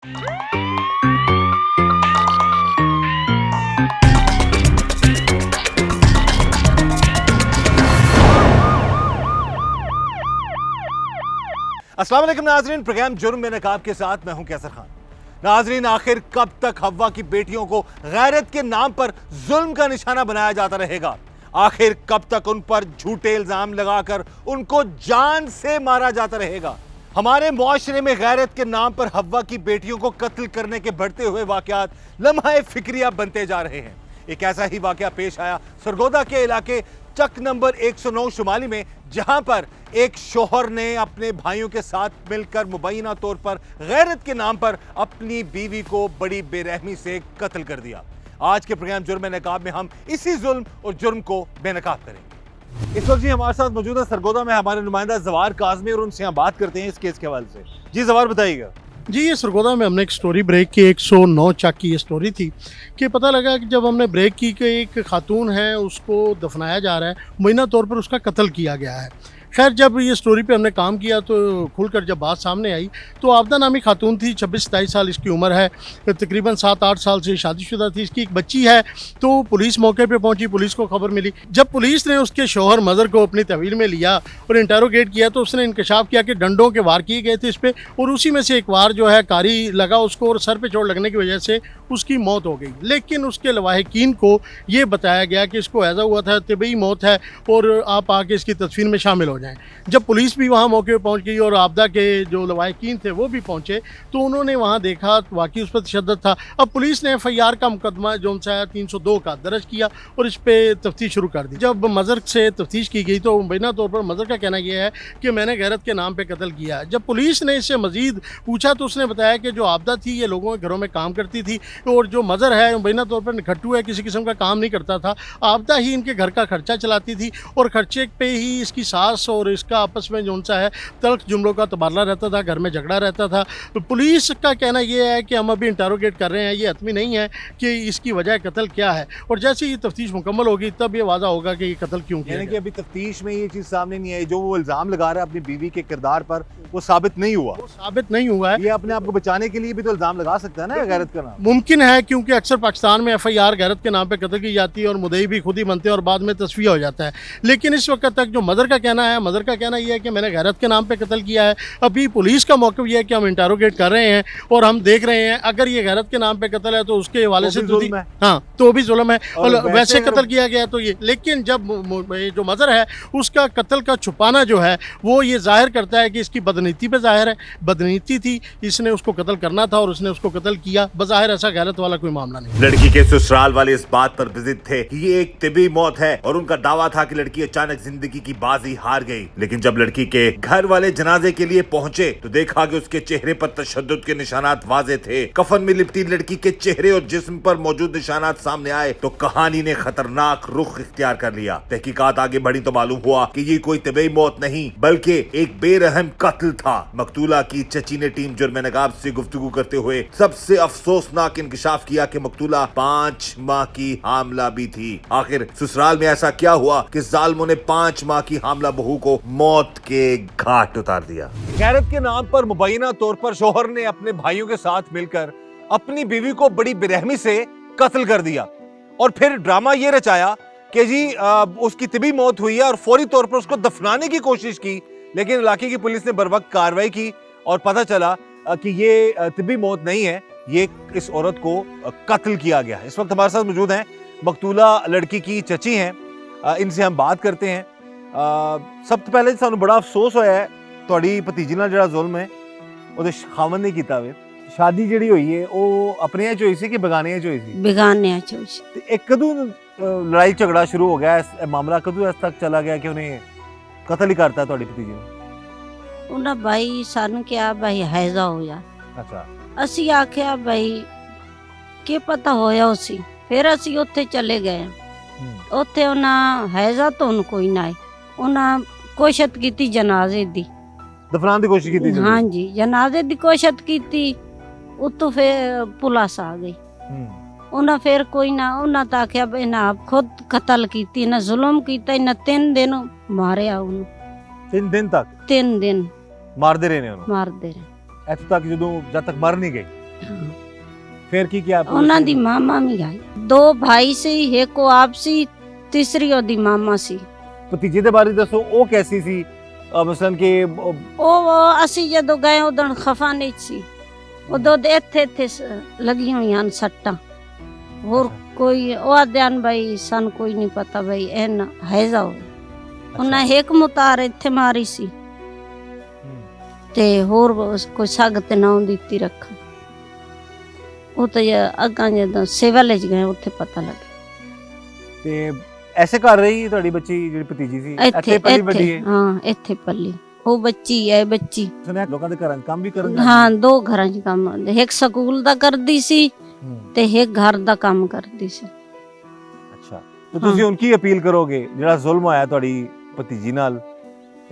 अस्सलाम वालेकुम नाजरीन, प्रोग्राम जुर्म में नकाब के साथ मैं हूं कैसर खान। नाजरीन, आखिर कब तक हव्वा की बेटियों को गैरत के नाम पर जुल्म का निशाना बनाया जाता रहेगा? आखिर कब तक उन पर झूठे इल्जाम लगाकर उनको जान से मारा जाता रहेगा? हमारे मुआशरे में गैरत के नाम पर हव्वा की बेटियों को कत्ल करने के बढ़ते हुए वाकयात लम्हा फिक्रिया बनते जा रहे हैं। एक ऐसा ही वाकया पेश आया सरगोदा के इलाके चक नंबर 109 शुमाली में, जहां पर एक शोहर ने अपने भाइयों के साथ मिलकर मुबैना तौर पर गैरत के नाम पर अपनी बीवी को बड़ी बेरहमी से कत्ल कर दिया। आज के प्रोग्राम जुर्म नकाब में हम इसी जुल्म और जुर्म को बेनकाब करेंगे। इस वक्त जी हमारे साथ मौजूद है सरगोदा में हमारे नुमाइंदा जवार काज़मी, और उनसे हम बात करते हैं इस केस के हवाले से। जी जवार, बताइएगा। जी, ये सरगोदा में हमने एक स्टोरी ब्रेक की, 109 चक की ये स्टोरी थी कि पता लगा कि जब हमने ब्रेक की कि एक खातून है उसको दफनाया जा रहा है, मुबैना तौर पर उसका कत्ल किया गया है। खैर, जब ये स्टोरी पे हमने काम किया तो खुलकर जब बात सामने आई तो आबदा नामी खातून थी, 26-27 साल इसकी उम्र है, तकरीबन 7-8 साल से शादीशुदा थी, इसकी एक बच्ची है। तो पुलिस मौके पे पहुंची, पुलिस को खबर मिली। जब पुलिस ने उसके शौहर मदर को अपनी तहवील में लिया और इंटेरोगेट किया तो उसने इंकशाफ किया कि डंडों के वार किए गए थे इस पर, और उसी में से एक वार जो है कारी लगा उसको और सर पर चोट लगने की वजह से उसकी मौत हो गई। लेकिन उसके लवाहिकीन को ये बताया गया कि इसको ऐसा हुआ था, तिबी मौत है और आप आके इसकी तदफीन में शामिल हो जाएं। जब पुलिस भी वहाँ मौके पर पहुँच गई और आपदा के जो लवाहिकीन थे वो भी पहुँचे तो उन्होंने वहाँ देखा वाकई उस पर तशद्दुद था। अब पुलिस ने FIR का मुकदमा जो 302 का दर्ज किया और इस पर तफ्तीश शुरू कर दी। जब मज़र से तफ्तीश की गई तो मुबैना तौर पर मज़र का कहना यह है कि मैंने गैरत के नाम पर कत्ल किया। जब पुलिस ने इससे मज़ीद पूछा तो उसने बताया कि जो आपदा थी ये लोगों के घरों में काम करती थी और जो मज़र है मुबैना तौर पर निखट्टू है, किसी किस्म का काम नहीं करता था। आपदा ही इनके घर का खर्चा चलाती थी और खर्चे पे ही इसकी सास और इसका आपस में जो सा है तल्ख जुमलों का तबादला रहता था, घर में झगड़ा रहता था। तो पुलिस का कहना यह है कि हम अभी इंटेरोगेट कर रहे हैं, ये हतमी नहीं है कि इसकी वजह कत्ल क्या है, और जैसे ही तफ्तीश मुकम्मल होगी तब ये वाज़ा होगा कि ये कत्ल क्यों किया। यानी कि अभी तफ्तीश में ये चीज़ सामने नहीं आई, जो वो इल्ज़ाम लगा रहा है अपनी बीवी के किरदार पर, वो साबित नहीं हुआ। वो साबित नहीं हुआ है। ये अपने आप को बचाने के लिए भी तो इल्ज़ाम लगा सकता है ना गैरत का नाम। मुमकिन है, क्योंकि अक्सर पाकिस्तान में FIR गैरत के नाम पे कत्ल की जाती है और मुद्दई भी खुद ही बनते हैं और बाद में तस्फिया हो जाता है। लेकिन इस वक्त तक जो मदर का कहना है, मदर का कहना यह है कि मैंने गैरत के नाम पे कत्ल किया है। अभी पुलिस का मौक़िफ़ यह है कि हम इंटेरोगेट कर रहे हैं और हम देख रहे हैं अगर ये गैरत के नाम पे कत्ल है तो उसके हवाले से तो भी जुल्म है, और वैसे कत्ल किया गया तो ये। लेकिन जब जो मदर है उसका कत्ल का छुपाना जो है वो ये जाहिर करता है कि इसकी बदनीति पे जाहिर है, बदनीति थी, इसने उसको कत्ल करना था और उसने उसको कत्ल किया। बज़ाहिर ऐसा गैरत वाला कोई मामला नहीं। लड़की के ससुराल वाले इस बात पर जिद थे कि ये एक तिबी मौत है और उनका दावा था कि लड़की अचानक जिंदगी की बाजी हार गई। लेकिन जब लड़की के घर वाले जनाजे के लिए पहुंचे तो देखा कि उसके चेहरे पर तशद्दुद के निशानात वाज़ेह थे। कफन में लिपटी लड़की के चेहरे और जिस्म पर मौजूद निशानात सामने आए तो कहानी ने खतरनाक रुख इख्तियार कर लिया। तहकीकात आगे बढ़ी तो मालूम हुआ कि ये कोई तिबी मौत नहीं बल्कि एक बेरहम कत्ल था। मकतूला की चची ने टीम जुर्म नकाब से गुफ्तगू करते हुए सबसे अफसोसनाक इंकशाफ किया कि मकतूला 5 माह की हामला भी थी। आखिर ससुराल में ऐसा क्या हुआ कि जालिमों ने 5 माह की हामला बहू को मौत के घाट उतार दिया? गैरत के नाम पर मुबैना तौर पर शोहर ने अपने भाइयों के साथ मिलकर अपनी बीवी को बड़ी बेरहमी से कत्ल कर दिया और फिर ड्रामा ये रचाया कि जी उसकी तिबी मौत हुई है और फौरी तौर पर उसको दफनाने की कोशिश की। लेकिन इलाके की पुलिस ने बरवक्त कार्रवाई की और पता चला कि ये तिबी मौत नहीं है, ये इस औरत को कत्ल किया गया। इस वक्त हमारे साथ मौजूद हैं मकतूला लड़की की चची हैं, इनसे हम बात करते हैं। सब तो पहले सानू बड़ा अफसोस होया है तुहाडी भतीजी नाल जिहड़ा जुल्म है ਉਹਦੇ खावन नहीं कीता वे। शादी जिहड़ी होई है ਉਹ ਆਪਣੀਆਂ ਚ ਹੋਈ ਸੀ ਕਿ बेगानियां ਚ ਹੋਈ ਸੀ? बेगानियां च होई सी। ਤੇ ਇਹ ਕਦੋਂ ਲੜਾਈ ਝਗੜਾ ਸ਼ੁਰੂ ਹੋ ਗਿਆ? ਇਸ ਮਾਮਲਾ ਕਦੋਂ ਇਸ ਤੱਕ ਚਲਾ ਗਿਆ ਕਿ ਉਹਨੇ ਕਤਲ ਹੀ ਕਰਤਾ ਤੁਹਾਡੀ ਭਤੀਜੀ ਨੂੰ? ਉਹਨਾਂ ਭਾਈ ਸਾਨੂੰ ਕਿਹਾ ਭਾਈ ਹੈਜ਼ਾ ਹੋਇਆ। ਅੱਛਾ। ਅਸੀਂ ਆਖਿਆ ਭਾਈ ਕੀ ਪਤਾ ਹੋਇਆ ਉਸੀ। ਫਿਰ ਅਸੀਂ ਉੱਥੇ ਚਲੇ ਗਏ। ਉੱਥੇ ਉਹਨਾਂ ਹੈਜ਼ਾ ਤੁਹਾਨੂੰ ਕੋਈ ਨਾ ਹੈ, ਉਹਨਾਂ ਕੋਸ਼ਿਸ਼ ਕੀਤੀ ਜਨਾਜ਼ੇ ਦੀ, ਦਫਨਾਉਣ ਦੀ ਕੋਸ਼ਿਸ਼ ਕੀਤੀ? ਹਾਂਜੀ, ਜਨਾਜ਼ੇ ਦੀ ਕੋਸ਼ਿਸ਼ ਕੀਤੀ, ਉਤੋਂ ਫਿਰ ਪੁਲਿਸ ਆ ਗਈ। ਉਹਨਾਂ ਫਿਰ ਕੋਈ ਨਾ, ਉਹਨਾਂ ਤਾਂ ਆਖਿਆ ਵੀ ਨਾ ਖੁਦ ਕਤਲ ਕੀਤੀ, ਨਾ ਜ਼ੁਲਮ ਕੀਤਾ, ਨਾ 3 ਦਿਨ ਮਾਰਿਆ ਉਹਨੂੰ। 3 दिन तक? 3 दिन ਮਾਰਦੇ ਰਹੇ ਨੇ ਉਹਨੂੰ? ਮਾਰਦੇ ਰਹੇ। ਇੱਥੇ ਤੱਕ ਜਦ ਤੱਕ ਮਰ ਨਹੀਂ ਗਈ? फिर की क्या ਉਹਨਾਂ ਦੀ ਮਾਮਾ ਵੀ ਆਈ। 2 ਭਾਈ ਸੀ, ਇੱਕ ਉਹ ਆਪ ਸੀ, ਤੀਸਰੀ ਉਹਦੀ ਮਾਮਾ ਸੀ। ਭਤੀਜੇ ਦੇ ਬਾਰੇ ਦੱਸੋ, ਉਹ ਕੈਸੀ ਸੀ? ਮਸਲਨ ਕਿ ਉਹ ਅਸੀਂ ਜਦੋਂ ਗਏ ਉਦੋਂ ਖਫਾ ਨਹੀਂ ਸੀ, ਉਦੋਂ ਦੇ ਇੱਥੇ ਲੱਗੀਆਂ ਹੋਈਆਂ ਹਨ ਸੱਟਾਂ। ਹੋਰ ਕੋਈ ਉਹ ਆਦਿਆਨ ਬਈ ਸਾਨੂੰ ਕੋਈ ਨਹੀਂ ਪਤਾ ਬਈ ਇਹ ਨਾ ਹੈਜ਼ਾ ਹੋਵੇ। ਉਹਨਾਂ ਇੱਕ ਮੁਤਾਰ ਇੱਥੇ ਮਾਰੀ ਸੀ ਤੇ ਹੋਰ ਕੋਈ ਸਗਤ ਨਾ ਦਿੱਤੀ ਰੱਖ। ਉਹ ਤਾਂ ਅੱਗਾਂ ਜਦੋਂ ਸਿਵਲ ਚ ਗਏ ਉੱਥੇ ਪਤਾ ਲੱਗਾ। ਤੇ ਐਸੇ ਕਰ ਰਹੀ ਤੁਹਾਡੀ ਬੱਚੀ ਜਿਹੜੀ ਭਤੀਜੀ ਸੀ ਇੱਥੇ ਪੱਲੀ ਵੱਡੀ ਹੈ? ਹਾਂ ਇੱਥੇ ਪੱਲੀ। ਉਹ ਬੱਚੀ ਹੈ ਬੱਚੀ। ਸੁਣਿਆ ਲੋਕਾਂ ਦੇ ਘਰਾਂ 'ਚ ਕੰਮ ਵੀ ਕਰਨ ਹਾਂ 2 ਘਰਾਂ 'ਚ ਕੰਮ ਆਉਂਦੇ, ਇੱਕ ਸਕੂਲ ਦਾ ਕਰਦੀ ਸੀ ਤੇ ਇੱਕ ਘਰ ਦਾ ਕੰਮ ਕਰਦੀ ਸੀ। ਅੱਛਾ, ਤੇ ਤੁਸੀਂ ਹੁਣ ਕੀ ਅਪੀਲ ਕਰੋਗੇ ਜਿਹੜਾ ਜ਼ੁਲਮ ਹੋਇਆ ਤੁਹਾਡੀ ਭਤੀਜੀ ਨਾਲ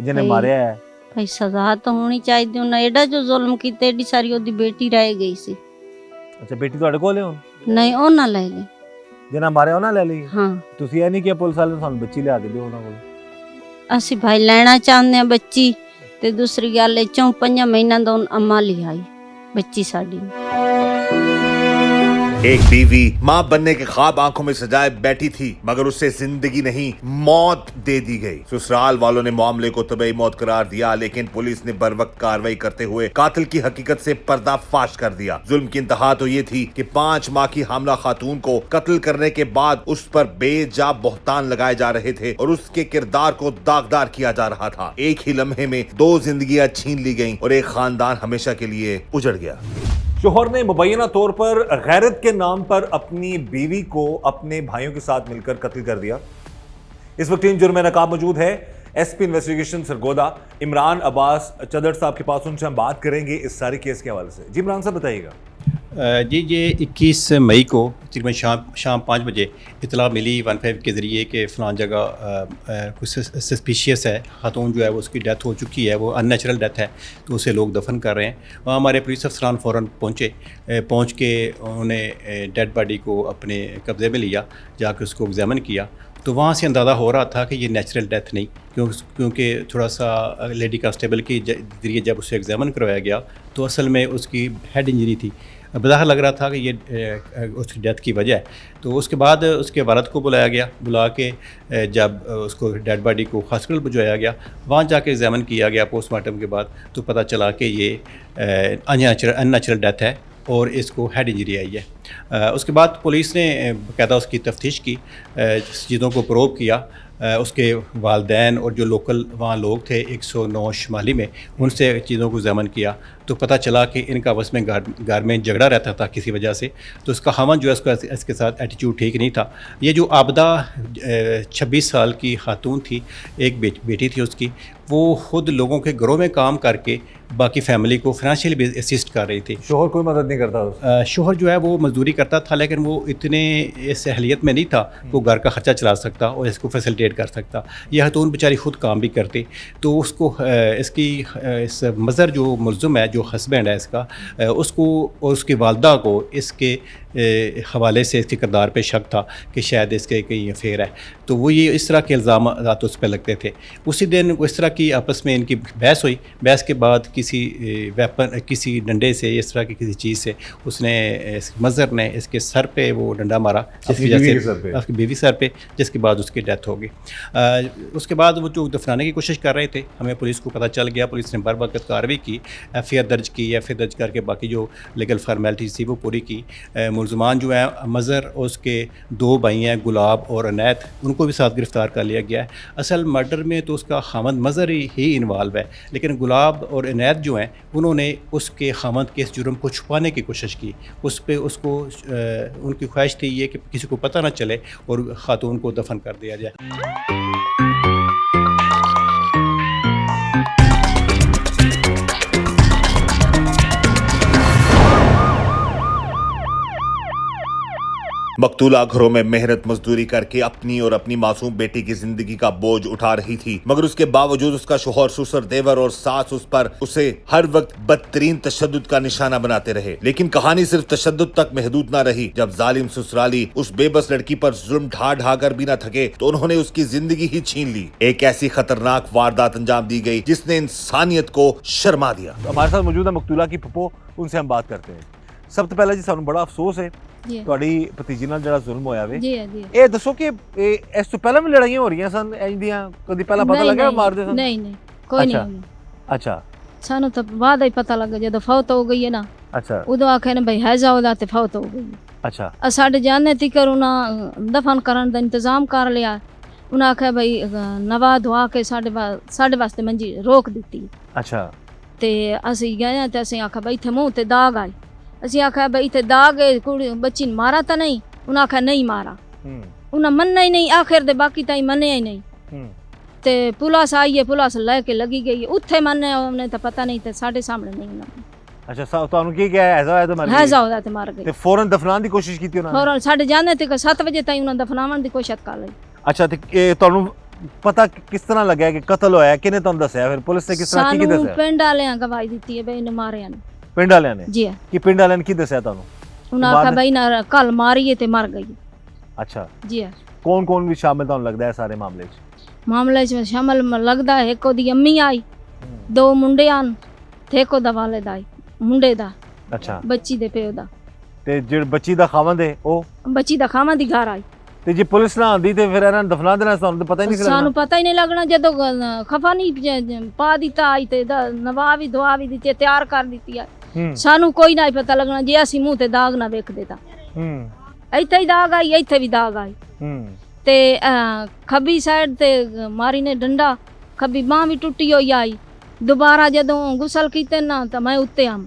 ਜਿਹਨੇ ਮਾਰਿਆ ਹੈ? ਭਾਈ ਸਜ਼ਾ ਤਾਂ ਹੋਣੀ ਚਾਹੀਦੀ। ਉਹਨਾਂ ਐਡਾ ਜੋ ਜ਼ੁਲਮ ਕੀਤਾ, ਐਡੀ ਸਾਰੀ ਉਹਦੀ ਬੇਟੀ ਰਹਿ ਗਈ ਸੀ। ਅੱਛਾ, ਬੇਟੀ ਤੁਹਾਡੇ ਕੋਲ ਹੈ ਹੁਣ? ਨਹੀਂ ਉਹਨਾਂ ਲੈ ਲਈ। ਜਿਹਨਾਂ ਮਾਰਿਆ ਉਹਨਾਂ ਲੈ ਲਈ? ਹਾਂ। ਤੁਸੀਂ ਇਹ ਨਹੀਂ ਕਿ ਪੁਲਿਸ ਵਾਲੇ ਨੂੰ ਸਾਨੂੰ ਬੱਚੀ ਲਿਆ ਕੇ ਦਿਓ ਉਹਨਾਂ ਕੋਲ? ਅਸੀਂ ਭਾਈ ਲੈਣਾ ਚਾਹੁੰਦੇ ਆ ਬੱਚੀ। ਤੇ ਦੂਸਰੀ ਗੱਲ ਇਹ 4-5 ਮਹੀਨਿਆਂ ਦਾ ਅੰਮਾ ਲਿਆਈ ਬੱਚੀ ਸਾਡੀ। एक बीवी मां बनने के ख्वाब आंखों में सजाए बैठी थी, मगर उससे जिंदगी नहीं मौत दे दी गई। ससुराल वालों ने मामले को तबई मौत करार दिया, लेकिन पुलिस ने बर वक्त कार्रवाई करते हुए कातिल की हकीकत से पर्दाफाश कर दिया। जुल्म की इंतहा तो ये थी कि 5 माह की हामला खातून को कत्ल करने के बाद उस पर बेजा बोहतान लगाए जा रहे थे और उसके किरदार को दागदार किया जा रहा था। एक ही लम्हे में 2 जिंदगियां छीन ली गईं और एक खानदान हमेशा के लिए उजड़ गया। शोहर ने मुबैना तौर पर गैरत के नाम पर अपनी बीवी को अपने भाइयों के साथ मिलकर कत्ल कर दिया। इस वक्त टीम जुर्म नकाब मौजूद है एसपी इन्वेस्टिगेशन सरगोदा इमरान अब्बास चदर साहब के पास। उनसे हम बात करेंगे इस सारे केस के हवाले से। जी इमरान साहब बताइएगा। जी ये 21 मई को तकरीबन शाम 5 बजे इतला मिली 15 के ज़रिए कि फ़लाँ जगह कुछ सस्पिशियस है, खातून जो है वो उसकी डेथ हो चुकी है, वो अननेचुरल डेथ है, तो उसे लोग दफन कर रहे हैं। वहाँ हमारे पुलिस अफसरान फ़ौरन पहुँच के उन्होंने डेड बॉडी को अपने कब्ज़े में लिया, जाकर उसको एग्ज़ामिन किया। तो वहाँ से अंदाज़ा हो रहा था कि ये नेचुरल डेथ नहीं, क्योंकि थोड़ा सा लेडी कांस्टेबल के ज़रिए जब उसे एग्ज़ामिन करवाया गया तो असल में उसकी हेड इंजरी थी। बज़ाहिर लग रहा था कि ये उसकी डेथ की वजह है। तो उसके बाद उसके वालिद को बुलाया गया, बुला के जब उसको डेड बॉडी को हॉस्पिटल पहुँचाया गया, वहाँ जाके एग्ज़ामिन किया गया पोस्टमार्टम के बाद, तो पता चला कि ये अननेचुरल डेथ है और इसको हेड इंजरी आई है। उसके बाद पुलिस ने बाकायदा उसकी तफ्तीश की, चीज़ों को प्रोब किया। उसके वालदैन और जो लोकल वहाँ लोग थे 109 शुमाली में, उनसे चीज़ों को एग्ज़ामिन किया तो पता चला कि इनका आपस में घर में झगड़ा रहता था किसी वजह से। तो इसका हमन जो है उसका इसके साथ एटीट्यूड ठीक नहीं था। ये जो आबदा 26 साल की खातून थी, एक बेटी थी उसकी, वो खुद लोगों के घरों में काम करके बाकी फैमिली को फाइनेंशियली भी असिस्ट कर रही थी। शोहर कोई मदद नहीं करता? शोहर जो है वो मजदूरी करता था, लेकिन वो इतने इस अहलियत में नहीं था वो घर का ख़र्चा चला सकता और इसको फैसिलिटेट कर सकता। यह खातून बेचारी ख़ुद काम भी करती, तो उसको इसकी इस मज़र जो मुलज़म है, जो हस्बैंड है इसका, उसको और उसकी वालदा को इसके हवाले से इसके किरदार पे शक था कि शायद इसके कहीं अफेयर है। तो वो ये इस तरह के इल्ज़ाम उस पर लगते थे। उसी दिन इस तरह की आपस में इनकी बहस हुई। बहस के बाद किसी वेपन, किसी डंडे से, इस तरह की किसी चीज़ से उसने मज़र ने इसके सर पे वो डंडा मारा, जिसकी वजह से उसकी बीवी सर पे, जिसके बाद उसकी डेथ हो गई। उसके बाद वो जो दफनाने की कोशिश कर रहे थे, हमें पुलिस को पता चल गया। पुलिस ने बर वक्त कार्रवाई की, FIR दर्ज की, FIR दर्ज करके बाकी जो लीगल फॉर्मेलिटीज़ थी वो पूरी की। मुलजमान जो है मज़र और उसके 2 भाई हैं गुलाब और अनैत, उनको भी साथ गिरफ़्तार कर लिया गया है। असल मर्डर में तो उसका खामद मज़र ही इन्वॉल्व है, लेकिन गुलाब और अनैत जो हैं उन्होंने उसके खामद के इस जुर्म को छुपाने की कोशिश की। उस पर उसको उनकी ख्वाहिश थी ये कि किसी को पता ना चले और ख़ातून को दफन कर दिया जाए। मकतूला घरों में मेहनत मजदूरी करके अपनी और अपनी मासूम बेटी की जिंदगी का बोझ उठा रही थी, मगर उसके बावजूद उसका शोहर, ससुर, देवर और सास उसे हर वक्त बदतरीन तशद्दुद का निशाना बनाते रहे। लेकिन कहानी सिर्फ तशद्दुद तक महदूद न रही। जब जालिम ससुराली उस बेबस लड़की पर जुल्म ढा कर भी न थके तो उन्होंने उसकी जिंदगी ही छीन ली। एक ऐसी खतरनाक वारदात अंजाम दी गई जिसने इंसानियत को शर्मा दिया। तो हमारे साथ मौजूद है मकतूला की पप्पो, उनसे हम बात करते हैं। ਸਭ ਤੋਂ ਪਹਿਲਾਂ ਜੀ ਸਾਨੂੰ ਬੜਾ ਅਫਸੋਸ ਹੈ ਜੀ ਤੁਹਾਡੀ ਭਤੀਜੀ ਨਾਲ ਜਿਹੜਾ ਜ਼ੁਲਮ ਹੋਇਆ ਵੇ। ਜੀ ਜੀ ਇਹ ਦੱਸੋ ਕਿ ਇਸ ਤੋਂ ਪਹਿਲਾਂ ਵੀ ਲੜਾਈਆਂ ਹੋ ਰਹੀਆਂ ਸਨ ਇੰਜ ਦੀਆਂ, ਕਦੀ ਪਹਿਲਾਂ ਪਤਾ ਲੱਗਾ ਮਾਰਦੇ ਸਨ? ਨਹੀਂ ਨਹੀਂ ਕੋਈ ਅੱਛਾ। ਨਹੀਂ ਅੱਛਾ ਸਾਨੂੰ ਤਾਂ ਬਾਅਦ ਹੀ ਪਤਾ ਲੱਗਾ ਜਦੋਂ ਫੌਤ ਹੋ ਗਈ ਹੈ ਨਾ, ਅੱਛਾ ਉਦੋਂ ਆਖਿਆ ਨੇ ਭਈ ਹੈਜ਼ਾ ਉਹਦਾ ਤੇ ਫੌਤ ਹੋ ਗਈ। ਅੱਛਾ ਸਾਡੇ ਜਾਣੇ ਤੀਕਰ ਉਹਨਾਂ ਦਫਨ ਕਰਨ ਦਾ ਇੰਤਜ਼ਾਮ ਕਰ ਲਿਆ। ਉਹਨਾਂ ਆਖਿਆ ਭਈ ਨਵਾ ਧਵਾ ਕੇ ਸਾਡੇ ਵਾਸਤੇ ਮੰਜੀ ਰੋਕ ਦਿੱਤੀ। ਅੱਛਾ ਤੇ ਅਸੀਂ ਗਏ ਤੇ ਅਸੀਂ ਆਖਿਆ ਬਈ ਇੱਥੇ ਮੂੰਹ ਤੇ ਦਾਗ ਆਏ। ਅਸੀਂ ਆਖਿਆ ਬਈ ਇੱਥੇ ਦਾਗ ਹੈ, ਕੁੜੀ ਬੱਚੀ ਨੂੰ ਮਾਰਾ ਤਾਂ ਨਹੀਂ? ਉਹਨਾਂ ਆਖਿਆ ਨਹੀਂ ਮਾਰਾ। ਉਹਨਾਂ ਮੰਨਣਾ ਹੀ ਨਹੀਂ, ਆਖਿਰ ਦੇ ਬਾਕੀ ਤਾਂ ਮੰਨਿਆ ਹੀ ਨਹੀਂ। ਤੇ ਪੁਲਿਸ ਆਈ ਹੈ, ਪੁਲਿਸ ਲੈ ਕੇ ਲੱਗੀ ਗਈ, ਉੱਥੇ ਮੰਨਿਆ ਉਹਨੇ ਤਾਂ ਪਤਾ ਨਹੀਂ, ਤੇ ਸਾਡੇ ਸਾਹਮਣੇ ਨਹੀਂ ਉਹਨਾਂ ਨੇ। ਅੱਛਾ ਤੁਹਾਨੂੰ ਕੀ ਕਿਹਾ ਐਸਾ ਹੋਇਆ ਤਾਂ ਮਰ ਗਈ? ਹੈਜ਼ਾ ਉਹਦਾ ਤੇ ਮਰ ਗਈ। ਤੇ ਫੌਰਨ ਦਫਨਾਉਣ ਦੀ ਕੋਸ਼ਿਸ਼ ਕੀਤੀ ਉਹਨਾਂ ਨੇ? ਫੌਰਨ ਸਾਡੇ ਜਾਣੇ ਤੇ 7 ਵਜੇ ਤਾਈਂ ਉਹਨਾਂ ਦਫਨਾਉਣ ਦੀ ਕੋਸ਼ਿਸ਼ ਕਰ ਲਈ। ਅੱਛਾ ਤੇ ਇਹ ਤੁਹਾਨੂੰ ਪਤਾ ਕਿਸ ਤਰ੍ਹਾਂ ਲੱਗਿਆ ਕਿ ਕਤਲ ਹੋਇਆ? ਕਿਹਨੇ ਤੁਹਾਨੂੰ ਦੱਸਿਆ? ਫਿਰ ਪੁਲਿਸ ਨੇ ਕਿਸ ਤਰ੍ਹਾਂ ਕੀ ਸਾਨੂੰ ਦੱਸਿਆ? ਪਿੰਡ ਵਾਲਿਆਂ ਗਵਾਹੀ ਦਿੱਤੀ ਹੈ ਬਈ ਇਹਨੇ ਮਾਰਿਆ ਨੇ। ਪਿੰਡ ਵਾਲਿਆਂ ਨੇ? ਜੀ ਕੀ ਪਿੰਡ ਵਾਲਿਆਂ ਨੇ ਕੀ ਦੱਸਿਆ ਤੁਹਾਨੂੰ? ਉਹਨਾਂ ਆਖਿਆ ਬਈ ਨਾ ਕੱਲ ਮਾਰੀਏ ਤੇ ਮਰ ਗਈ। ਅੱਛਾ ਜੀ ਕੌਣ ਵੀ ਸ਼ਾਮਿਲ ਤੁਹਾਨੂੰ ਲੱਗਦਾ ਹੈ ਸਾਰੇ ਮਾਮਲੇ 'ਚ? ਮਾਮਲੇ 'ਚ ਸ਼ਾਮਲ ਲੱਗਦਾ ਹੈ ਇੱਕ ਉਹਦੀ ਅੰਮੀ ਆਈ, 2 ਮੁੰਡੇ ਹਨ ਤੇ ਇੱਕ ਉਹਦਾ ਵਾਲਿਦ ਆਈ, ਮੁੰਡੇ ਦਾ, ਅੱਛਾ ਬੱਚੀ ਦੇ ਪਿਓ ਦਾ। ਤੇ ਜਿਹੜਾ ਬੱਚੀ ਦਾ ਖਾਵੰਦ ਹੈ ਉਹ? ਬੱਚੀ ਦਾ ਖਾਵਾਂ ਦੀ ਘਰ ਆਈ। ਤੇ ਜੇ ਪੁਲਿਸ ਨਾ ਆਂਦੀ ਤੇ ਫਿਰ ਇਹਨਾਂ ਨੂੰ ਦਫਨਾ ਦੇਣਾ, ਤੁਹਾਨੂੰ ਤਾਂ ਪਤਾ ਹੀ ਨਹੀਂ ਸੀ ਲੱਗਣਾ? ਸਾਨੂੰ ਪਤਾ ਹੀ ਨਹੀਂ ਲੱਗਣਾ ਜਦੋਂ ਖਫਾ ਨਹੀਂ ਪਾ ਦਿੱਤਾ ਆਈ ਤੇ ਨਵਾ ਵੀ ਦੁਆ ਵੀ ਦਿੱਤੀ, ਤਿਆਰ ਕਰ ਦਿੱਤੀ ਆ। ਸਾਨੂੰ ਕੋਈ ਨਾ ਪਤਾ ਲੱਗਣਾ ਜੇ ਅਸੀਂ ਮੂੰਹ ਤੇ ਦਾਗ ਨਾ ਵੇਖਦੇ ਤਾਂ। ਇੱਥੇ ਹੀ ਦਾਗ ਆਈ, ਇੱਥੇ ਵੀ ਦਾਗ ਆਈ। ਤੇ ਖੱਬੀ ਸਾਈਡ ਤੇ ਮਾਰੀ ਨੇ ਡੰਡਾ, ਖੱਬੀ ਬਾਂਹ ਵੀ ਟੁੱਟੀ ਹੋਈ ਆਈ। ਦੁਬਾਰਾ ਜਦੋਂ ਗੁਸਲ ਕੀਤੇ ਨਾ ਤਾਂ ਮੈਂ ਉੱਤੇ ਆਮ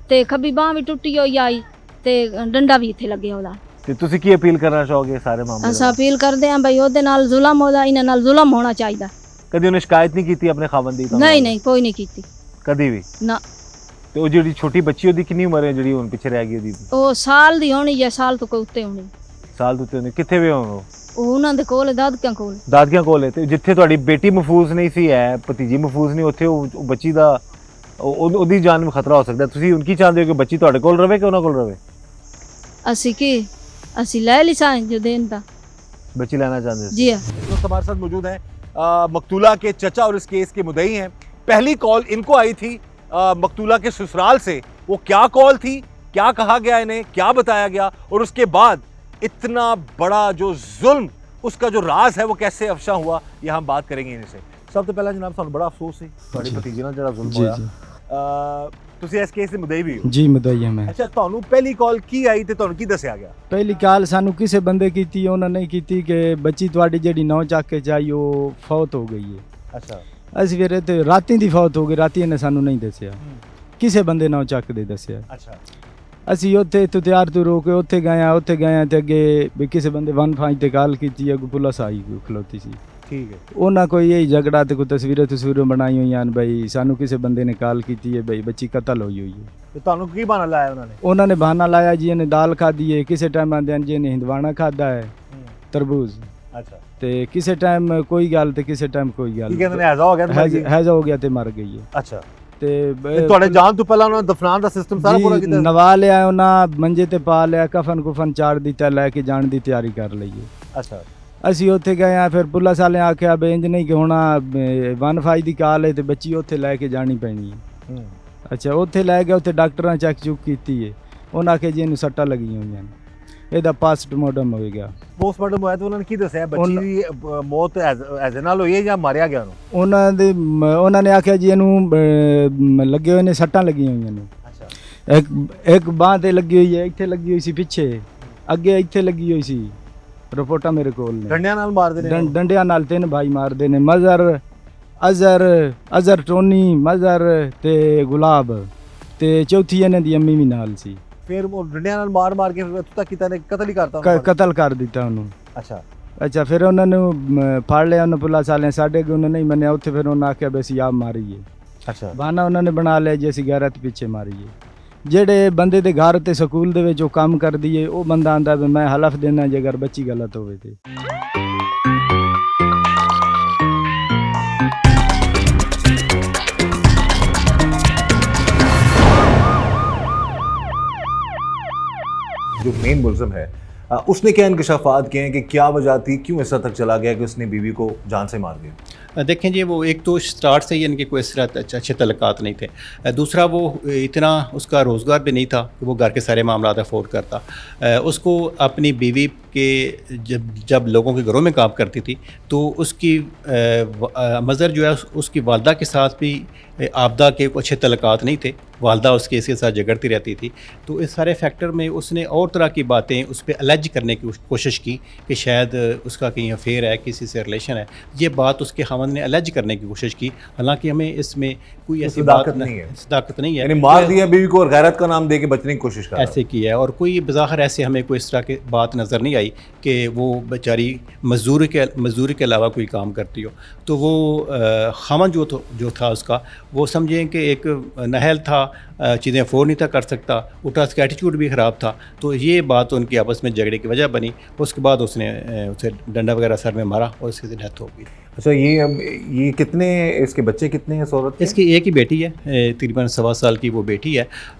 ਤੇ ਖੱਬੀ ਬਾਂਹ ਵੀ ਟੁੱਟੀ ਹੋਈ ਆਈ ਤੇ ਡੰਡਾ ਵੀ ਇੱਥੇ ਲੱਗਿਆ ਉਹਦਾ। ਤੇ ਤੁਸੀਂ ਕੀ ਅਪੀਲ ਕਰਨਾ ਚਾਹੋਗੇ ਸਾਰੇ ਮਾਮਲੇ ਅਸਾਂ ਅਪੀਲ ਕਰਦੇ ਆਂ ਬਈ ਉਹਦੇ ਨਾਲ ਜ਼ੁਲਮ ਹੋਦਾ, ਇਹਨਾਂ ਨਾਲ ਜ਼ੁਲਮ ਹੋਣਾ ਚਾਹੀਦਾ। ਕਦੀ ਉਹਨੇ ਸ਼ਿਕਾਇਤ ਨਹੀਂ ਕੀਤੀ ਆਪਣੇ ਖਾਵੰਦ ਦੀ? ਨਹੀਂ ਕੋਈ ਨਹੀਂ ਕੀਤੀ ਕਦੀ ਵੀ ਨਾ। ਤੇ ਉਹ ਜਿਹੜੀ ਛੋਟੀ ਬੱਚੀ ਉਹਦੀ ਕਿੰਨੀ ਉਮਰ ਹੈ ਜਿਹੜੀ ਹੁਣ ਪਿੱਛੇ ਰਹਿ ਗਈ? ਉਹਦੀ ਉਹ ਸਾਲ ਦੀ ਹੋਣੀ ਜਾਂ ਸਾਲ ਤੋਂ ਕੋਈ ਉੱਤੇ ਹੋਣੀ। ਸਾਲ ਤੋਂ ਉੱਤੇ ਹੋਣੀ। ਕਿੱਥੇ ਵੇ ਹੁਣ ਉਹ? ਉਹਨਾਂ ਦੇ ਕੋਲ ਦਾਦਕਿਆਂ ਕੋਲ। ਦਾਦਕਿਆਂ ਕੋਲ ਹੈ। ਤੇ ਜਿੱਥੇ ਤੁਹਾਡੀ ਬੇਟੀ ਮਹਿਫੂਜ਼ ਨਹੀਂ ਸੀ ਹੈ, ਭਤੀਜੀ ਮਹਿਫੂਜ਼ ਨਹੀਂ, ਉੱਥੇ ਉਹ ਬੱਚੀ ਦਾ ਉਹਦੀ ਜਾਨ ਨੂੰ ਖਤਰਾ ਹੋ ਸਕਦਾ। ਤੁਸੀਂ ਹੁਣ ਕੀ ਚਾਹੁੰਦੇ ਹੋ ਕਿ ਬੱਚੀ ਤੁਹਾਡੇ ਕੋਲ ਰਵੇ ਕਿ ਉਹਨਾਂ ਕੋਲ ਰਵੇ? ਅਸੀਂ ਲੈ ਲਈ ਸਾਂ जो देन था बच्ची लेना चाहते हैं। जी हाँ। इस वक्त हमारे साथ मौजूद हैं मकतूला के चचा और इस केस के मुद्दई हैं। पहली कॉल इनको आई थी मकतूला के ससुराल से। वो क्या कॉल थी, क्या कहा गया इन्हें, क्या बताया गया, और उसके बाद इतना बड़ा जो जुल्म, उसका जो राज है वो कैसे अफशा हुआ, ये हम बात करेंगे इनसे। सब तो पहला जनाब सानू बड़ा अफसोस है ਤੁਹਾਡੀ ਭਤੀਜੀ ਨਾਲ ਜਿਹੜਾ ਜ਼ੁਲਮ ਹੋਇਆ। ਤੁਸੀਂ ਇਸ ਕੇਸ ਦੇ ਮੁਦਈ ਵੀ ਹੋ? ਜੀ ਮੁਦਈ ਹਾਂ ਮੈਂ। ਅੱਛਾ ਤੁਹਾਨੂੰ ਪਹਿਲੀ ਕਾਲ ਕੀ ਆਈ ਤੇ ਤੁਹਾਨੂੰ ਕੀ ਦੱਸਿਆ ਗਿਆ? ਪਹਿਲੀ ਕਾਲ ਸਾਨੂੰ ਕਿਸੇ ਬੰਦੇ ਕੀਤੀ, ਉਹਨਾਂ ਨੇ ਕੀਤੀ ਕਿ ਬੱਚੀ ਤੁਹਾਡੀ ਜਿਹੜੀ 9 ਚੱਕ ਕੇ ਚਾਹੀ ਉਹ ਫੌਤ ਹੋ ਗਈ ਹੈ। ਅੱਛਾ ਅਸੀਂ ਫਿਰ ਤੇ ਰਾਤੀ ਦੀ ਫੌਤ ਹੋ ਗਈ, ਰਾਤੀ ਇਹਨੇ ਸਾਨੂੰ ਨਹੀਂ ਦੱਸਿਆ, ਕਿਸੇ ਬੰਦੇ 9 ਚੱਕ ਦੇ ਦੱਸਿਆ। ਅੱਛਾ ਅਸੀਂ ਉੱਥੇ ਤੋਂ ਤਿਆਰ ਤੋਂ ਰੋ ਕੇ ਉੱਥੇ ਗਏ ਤੇ ਅੱਗੇ ਵੀ ਕਿਸੇ ਬੰਦੇ 1-5 ਤੇ ਕਾਲ ਕੀਤੀ, ਅੱਗੋਂ ਪੁਲਿਸ ਆਈ ਖਲੋਤੀ ਸੀ। ਠੀਕ ਹੈ। ਉਹਨਾਂ ਕੋਈ ਇਹ ਝਗੜਾ ਤੇ ਕੋਈ ਤਸਵੀਰਾਂ ਬਣਾਈ ਹੋਈਆਂ ਨੇ ਬਈ ਸਾਨੂੰ ਕਿਸੇ ਬੰਦੇ ਨੇ ਕਾਲ ਕੀਤੀ ਹੈ ਬਈ ਬੱਚੀ ਕਤਲ ਹੋਈ ਹੈ। ਤੇ ਤੁਹਾਨੂੰ ਕੀ ਬਹਾਨਾ ਲਾਇਆ ਉਹਨਾਂ ਨੇ? ਉਹਨਾਂ ਨੇ ਬਹਾਨਾ ਲਾਇਆ ਜੀ ਇਹਨੇ ਦਾਲ ਖਾਧੀ ਹੈ, ਕਿਸੇ ਟਾਈਮ ਆਂਦੇ ਜੀ ਇਹਨੇ ਹਿੰਦਵਾਣਾ ਖਾਧਾ ਹੈ, ਤਰਬੂਜ਼। ਅੱਛਾ ਤੇ ਕਿਸੇ ਟਾਈਮ ਕੋਈ ਗੱਲ ਤੇ ਕਿਸੇ ਟਾਈਮ ਕੋਈ ਗੱਲ। ਕੀ ਕਹਿੰਦੇ ਨੇ ਹੈਜ਼ਾ ਹੋ ਗਿਆ? ਹੈਜ਼ਾ ਹੋ ਗਿਆ ਤੇ ਮਰ ਗਈ ਹੈ। ਅੱਛਾ ਤੇ ਤੁਹਾਡੇ ਜਾਣ ਤੋਂ ਪਹਿਲਾਂ ਉਹਨਾਂ ਨੇ ਦਫਨਾਉਣ ਦਾ ਸਿਸਟਮ ਸਾਰਾ ਪੂਰਾ ਕੀਤਾ? ਨਵਾ ਲਿਆ ਉਹਨਾਂ, ਮੰਜੇ ਤੇ ਪਾ ਲਿਆ, ਕਫਨ ਚਾੜ ਦਿੱਤਾ, ਲੈ ਕੇ ਜਾਣ ਦੀ ਤਿਆਰੀ ਕਰ ਲਈ ਹੈ। ਅੱਛਾ ਅਸੀਂ ਉੱਥੇ ਗਏ ਆ, ਫਿਰ ਪੁਲਿਸ ਵਾਲਿਆਂ ਆਖਿਆ ਵੀ ਇੰਜ ਨਹੀਂ ਕਿ ਹੁਣ 1-5 ਦੀ ਕਾਲ ਹੈ ਤੇ ਬੱਚੀ ਉੱਥੇ ਲੈ ਕੇ ਜਾਣੀ ਪੈਣੀ ਹੈ। ਅੱਛਾ ਉੱਥੇ ਲੈ ਗਏ, ਉੱਥੇ ਡਾਕਟਰਾਂ ਚੈੱਕ ਚੁੱਕ ਕੀਤੀ ਹੈ, ਉਹਨਾਂ ਆਖਿਆ ਜੀ ਇਹਨੂੰ ਸੱਟਾਂ ਲੱਗੀਆਂ ਹੋਈਆਂ ਨੇ, ਇਹਦਾ ਪੋਸਟਮਾਰਟਮ ਹੋਏਗਾ। ਪੋਸਟਮਾਰਟਮ ਹੋਇਆ ਤਾਂ ਉਹਨਾਂ ਨੇ ਕੀ ਦੱਸਿਆ? ਬੱਚੀ ਦੀ ਮੌਤ ਐਜ਼ੇ ਨਾਲ ਹੋਈ ਹੈ ਜਾਂ ਮਾਰਿਆ ਗਿਆ ਉਹਨੂੰ? ਉਹਨਾਂ ਨੇ ਆਖਿਆ ਜੀ ਇਹਨੂੰ ਲੱਗੇ ਹੋਏ ਨੇ, ਸੱਟਾਂ ਲੱਗੀਆਂ ਹੋਈਆਂ ਨੇ। ਅੱਛਾ ਇੱਕ ਬਾਂਹ ਤੇ ਲੱਗੀ ਹੋਈ ਹੈ, ਇੱਥੇ ਲੱਗੀ ਹੋਈ ਸੀ, ਪਿੱਛੇ ਅੱਗੇ ਇੱਥੇ ਲੱਗੀ ਹੋਈ ਸੀ। ਰਿਪੋਰਟਾਂ ਮੇਰੇ ਕੋਲ ਨੇ। ਡੰਡਿਆਂ ਨਾਲ ਮਾਰਦੇ ਨੇ? ਡੰਡਿਆਂ ਨਾਲ 3 ਭਾਈ ਮਾਰਦੇ ਨੇ, ਮਜ਼ਰ, ਅਜ਼ਰ ਟੋਨੀ, ਮਜ਼ਰ ਤੇ ਗੁਲਾਬ, ਤੇ ਚੌਥੀ ਇਹਨਾਂ ਦੀ ਅੰਮੀ ਵੀ ਨਾਲ ਸੀ। ਫਿਰ ਉਹ ਡੰਡਿਆਂ ਨਾਲ ਮਾਰ ਕੇ ਇੱਥੋਂ ਤੱਕ ਕੀਤਾ ਨੇ ਕਤਲ ਹੀ ਕਰਤਾ? ਕਤਲ ਕਰ ਦਿੱਤਾ ਉਹਨੂੰ। ਅੱਛਾ ਫਿਰ ਉਹਨਾਂ ਨੂੰ ਫੜ ਲਿਆ, ਉਹਨੂੰ ਪੁਲਿਸ ਵਾਲਿਆਂ ਸਾਡੇ ਅੱਗੇ ਉਹਨੇ ਨਹੀਂ ਮੰਨਿਆ, ਉੱਥੇ ਫਿਰ ਉਹਨਾਂ ਆਖਿਆ ਵੀ ਅਸੀਂ ਆਪ ਮਾਰੀਏ। ਅੱਛਾ ਬਹਾਨਾ ਉਹਨਾਂ ਨੇ ਬਣਾ ਲਿਆ ਜੀ ਅਸੀਂ ਗੈਰਤ ਪਿੱਛੇ ਮਾਰੀਏ। ਜਿਹੜੇ ਬੰਦੇ ਦੇ ਘਰ ਤੇ ਸਕੂਲ ਦੇ ਵਿੱਚ ਉਹ ਕੰਮ ਕਰਦੀ ਏ, ਉਹ ਬੰਦਾ ਆਂਦਾ ਵੀ ਮੈਂ ਹਲਫ ਦੇਣਾ ਜੇ ਅਗਰ ਬੱਚੀ ਗਲਤ ਹੋਵੇ ਤੇ। जो मेन मुलजिम है उसने क्या इंकशाफात किए हैं कि क्या वजह थी, क्यों इस हद तक चला गया कि उसने बीवी को जान से मार दिया? देखें जी, वो एक तो स्टार्ट से ही इनके कोई इस तरह अच्छे तल्लुकात नहीं थे। दूसरा, वो इतना उसका रोज़गार भी नहीं था कि वो घर के सारे मामला अफोर्ड करता। उसको अपनी बीवी के जब लोगों के घरों में काम करती थी तो उसकी मज़र जो है उसकी वालदा के साथ भी आपदा के अच्छे तल्लुकात नहीं थे। वालदा उसके इसके साथ झगड़ती रहती थी। तो इस सारे फैक्टर में उसने और तरह की बातें उस पर अलज करने की कोशिश की कि शायद उसका कहीं अफेयर है, किसी से रिलेशन है। ये बात उसके खामन ने अलज करने की कोशिश की। हालांकि हमें इसमें कोई ऐसी बात नहीं है, सदाकत नहीं है। यानी मार दिया बीवी को और गैरत का नाम दे के बचने की कोशिश कर ऐसे की है, और कोई बज़ाहिर ऐसे हमें कोई इस तरह की बात नज़र नहीं आई कि वो बेचारी मजदूरी के अलावा कोई काम करती हो। तो वो खामन जो था उसका, वो समझें कि एक नहल था, चीज़ें अफोर्ड नहीं था कर सकता, उल्टा उसका एटीट्यूड भी ख़राब था। तो ये बात उनकी आपस में झगड़े की वजह बनी। उसके बाद उसने उसे डंडा वगैरह सर में मारा और उसकी डेथ हो गई। अच्छा, ये कितने, इसके बच्चे कितने हैं औरत के? इसकी एक ही बेटी है, तकरीबन 1.25 साल की वो बेटी है।